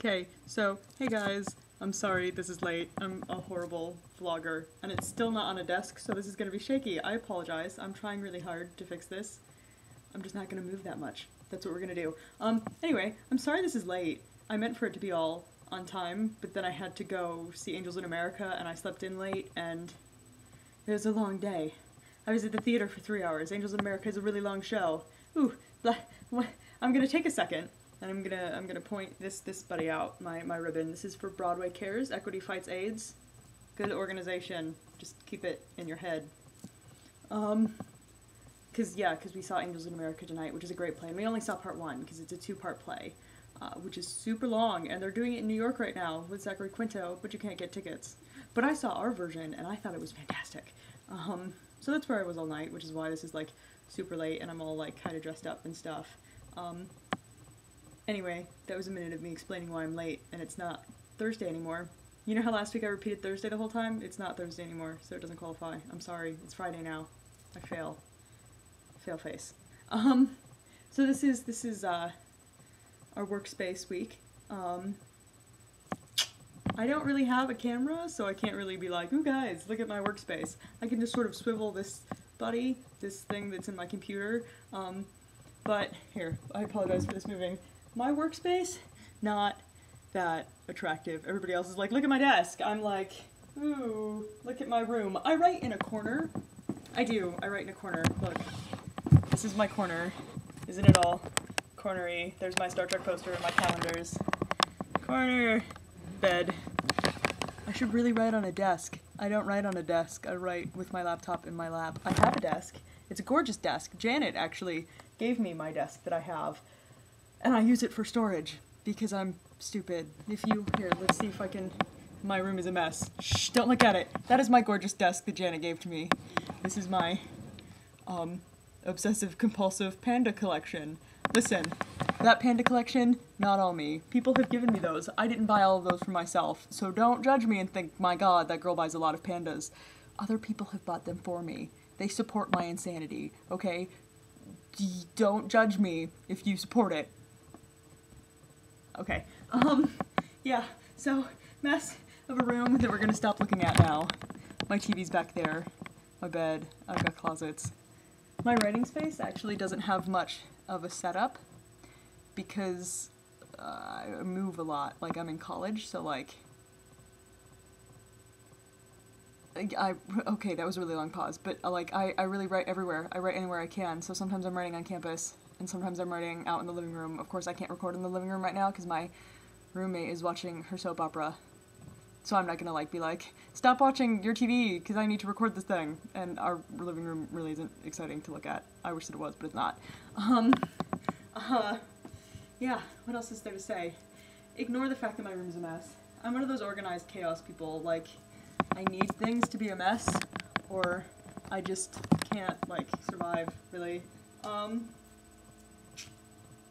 Okay, so, hey guys, I'm sorry this is late. I'm a horrible vlogger, and it's still not on a desk, so this is gonna be shaky. I apologize. I'm trying really hard to fix this. I'm just not gonna move that much. That's what we're gonna do. Anyway, I'm sorry this is late. I meant for it to be all on time, but then I had to go see Angels in America, and I slept in late, and it was a long day. I was at the theater for 3 hours. Angels in America is a really long show. Ooh, I'm gonna take a second. And I'm gonna point this buddy out, my ribbon. This is for Broadway Cares, Equity Fights AIDS. Good organization. Just keep it in your head. Cause we saw Angels in America tonight, which is a great play. And we only saw part one, because it's a 2-part play, which is super long, and they're doing it in New York right now with Zachary Quinto, but you can't get tickets. But I saw our version, and I thought it was fantastic. So that's where I was all night, which is why this is like super late, and I'm all like kind of dressed up and stuff. Anyway, that was a minute of me explaining why I'm late, and it's not Thursday anymore. You know how last week I repeated Thursday the whole time? It's not Thursday anymore, so it doesn't qualify. I'm sorry, it's Friday now. I fail. Failface. So this is our workspace week. I don't really have a camera, so I can't really be like, ooh guys, look at my workspace. I can just sort of swivel this buddy, this thing that's in my computer, but here, I apologize for this moving. My workspace, not that attractive. Everybody else is like, look at my desk. I'm like, ooh, look at my room. I write in a corner. I do, I write in a corner. Look, this is my corner. Isn't it all cornery? There's my Star Trek poster and my calendars. Corner, bed. I should really write on a desk. I don't write on a desk. I write with my laptop in my lap. I have a desk. It's a gorgeous desk. Janet actually gave me my desk that I have, and I use it for storage because I'm stupid. Here, let's see if I can. My room is a mess. Shh, don't look at it. That is my gorgeous desk that Janet gave to me. This is my obsessive compulsive panda collection. Listen, that panda collection, not all me. People have given me those. I didn't buy all of those for myself, so don't judge me and think, my god, that girl buys a lot of pandas. Other people have bought them for me. They support my insanity, okay? Don't judge me if you support it. Okay, yeah, so, mess of a room that we're gonna stop looking at now. My TV's back there, my bed, I've got closets. My writing space actually doesn't have much of a setup because I move a lot. Like, I'm in college, so like, okay, that was a really long pause, but I really write everywhere. I write anywhere I can, so sometimes I'm writing on campus, and sometimes I'm writing out in the living room. Of course, I can't record in the living room right now because my roommate is watching her soap opera, so I'm not gonna like be like, stop watching your TV because I need to record this thing, and our living room really isn't exciting to look at. I wish that it was, but it's not. Yeah, what else is there to say? Ignore the fact that my room is a mess. I'm one of those organized chaos people, like, I need things to be a mess, or I just can't, like, survive, really.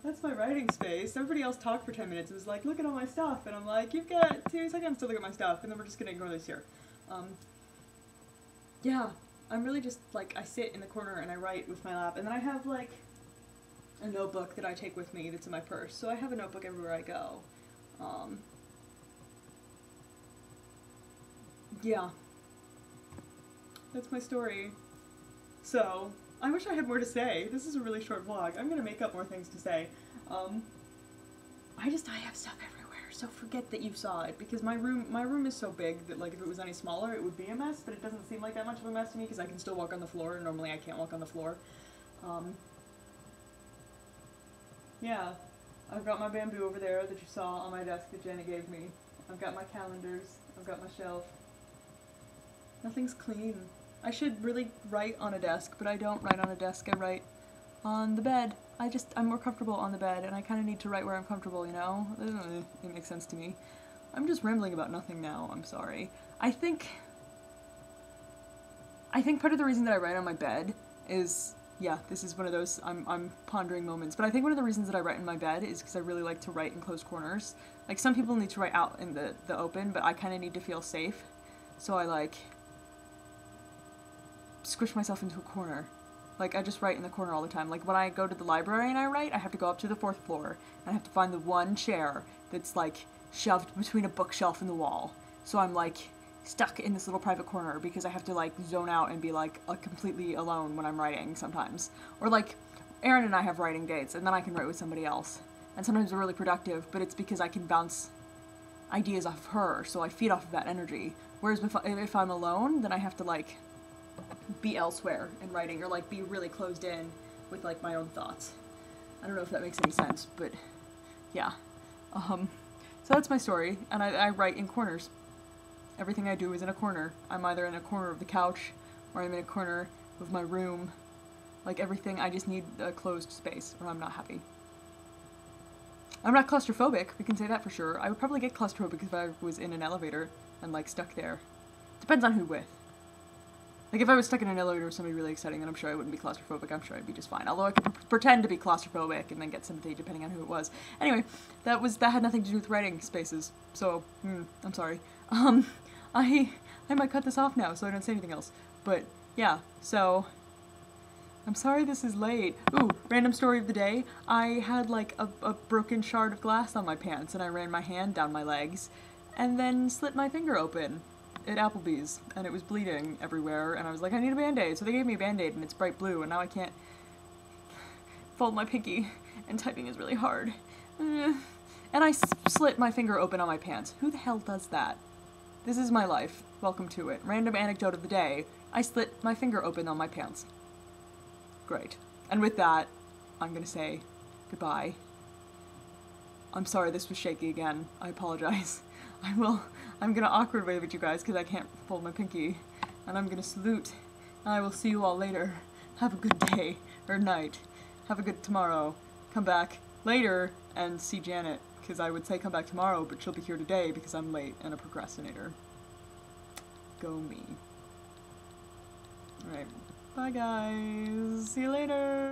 That's my writing space. Everybody else talked for 10 minutes and was like, look at all my stuff, and I'm like, you've got 2 seconds to look at my stuff, and then we're just gonna ignore this here. Yeah, I'm really just, like, I sit in the corner and I write with my lap, and then I have, like, a notebook that I take with me that's in my purse, so I have a notebook everywhere I go. Yeah. That's my story. So, I wish I had more to say. This is a really short vlog. I'm gonna make up more things to say. I have stuff everywhere, so forget that you saw it, because my room is so big that, like, if it was any smaller, it would be a mess, but it doesn't seem like that much of a mess to me, because I can still walk on the floor, and normally I can't walk on the floor. Yeah. I've got my bamboo over there that you saw on my desk that Jenna gave me. I've got my calendars. I've got my shelf. Nothing's clean. I should really write on a desk, but I don't write on a desk. I write on the bed. I'm more comfortable on the bed, and I kind of need to write where I'm comfortable, you know? It makes sense to me. I'm just rambling about nothing now. I'm sorry. I think part of the reason that I write on my bed is, yeah, this is one of those I'm pondering moments, but I think one of the reasons that I write in my bed is because I really like to write in closed corners. Like, some people need to write out in the open, but I kind of need to feel safe, so I, like, squish myself into a corner. Like, I just write in the corner all the time. Like, when I go to the library and I write, I have to go up to the 4th floor, and I have to find the one chair that's, like, shoved between a bookshelf and the wall. So I'm like stuck in this little private corner because I have to like zone out and be like completely alone when I'm writing sometimes. Or like Erin and I have writing dates and then I can write with somebody else. And sometimes we're really productive, but it's because I can bounce ideas off of her, so I feed off of that energy. Whereas if I'm alone, then I have to like be elsewhere in writing or like be really closed in with like my own thoughts. I don't know if that makes any sense, but yeah. So that's my story, and I write in corners. Everything I do is in a corner. I'm either in a corner of the couch, or I'm in a corner of my room. Like everything, I just need a closed space, or I'm not happy. I'm not claustrophobic, we can say that for sure. I would probably get claustrophobic if I was in an elevator and like stuck there. Depends on who with. Like if I was stuck in an elevator with somebody really exciting, then I'm sure I wouldn't be claustrophobic. I'm sure I'd be just fine. Although I could pretend to be claustrophobic and then get sympathy depending on who it was. Anyway, that had nothing to do with writing spaces. So, I'm sorry. I might cut this off now so I don't say anything else. But yeah, so I'm sorry this is late. Ooh, random story of the day. I had like a broken shard of glass on my pants and I ran my hand down my legs and then slit my finger open at Applebee's, and it was bleeding everywhere, and I was like, I need a Band-Aid, so they gave me a Band-Aid, and it's bright blue, and now I can't fold my pinky, and typing is really hard. And I slit my finger open on my pants. Who the hell does that? This is my life. Welcome to it. Random anecdote of the day. I slit my finger open on my pants. Great. And with that, I'm gonna say goodbye. I'm sorry this was shaky again. I apologize. I'm gonna awkward wave at you guys because I can't fold my pinky. And I'm gonna salute. And I will see you all later. Have a good day. Or night. Have a good tomorrow. Come back later and see Janet. Because I would say come back tomorrow, but she'll be here today because I'm late and a procrastinator. Go me. Alright. Bye guys. See you later.